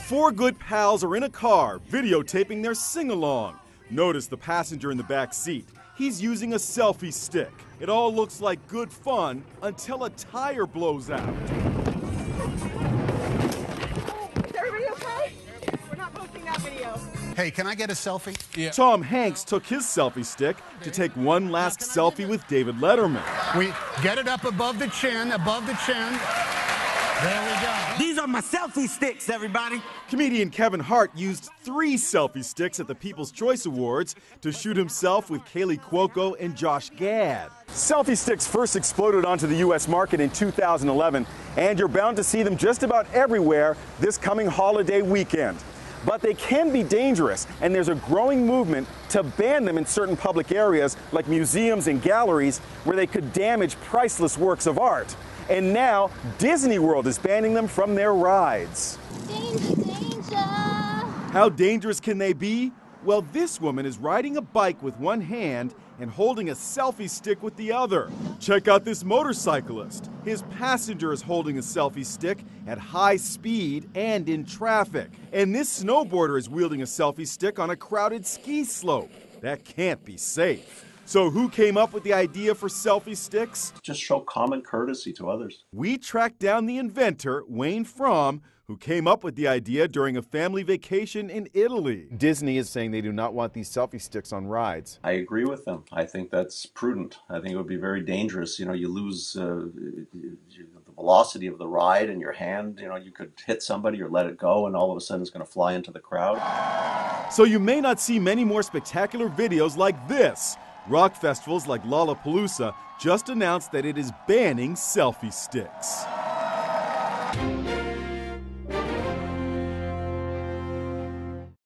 Four good pals are in a car videotaping their sing-along. Notice the passenger in the back seat. He's using a selfie stick. It all looks like good fun until a tire blows out. Is everybody okay? We're not posting that video. Hey, can I get a selfie? Yeah. Tom Hanks took his selfie stick to take one last selfie with David Letterman. We get it up above the chin, above the chin. There we go. These are my selfie sticks, everybody. Comedian Kevin Hart used 3 selfie sticks at the People's Choice Awards to shoot himself with Kaylee Cuoco and Josh Gad. Selfie sticks first exploded onto the U.S. market in 2011, and you're bound to see them just about everywhere this coming holiday weekend. But they can be dangerous, and there's a growing movement to ban them in certain public areas like museums and galleries where they could damage priceless works of art. And now, Disney World is banning them from their rides. Danger, danger. How dangerous can they be? Well, this woman is riding a bike with one hand and holding a selfie stick with the other. Check out this motorcyclist. His passenger is holding a selfie stick at high speed and in traffic. And this snowboarder is wielding a selfie stick on a crowded ski slope. That can't be safe. So who came up with the idea for selfie sticks? Just show common courtesy to others. We tracked down the inventor, Wayne Fromm, who came up with the idea during a family vacation in Italy. Disney is saying they do not want these selfie sticks on rides. I agree with them. I think that's prudent. I think it would be very dangerous. You know, you lose the velocity of the ride in your hand. You know, you could hit somebody or let it go, and all of a sudden it's going to fly into the crowd. So you may not see many more spectacular videos like this. Rock festivals like Lollapalooza just announced that it is banning selfie sticks.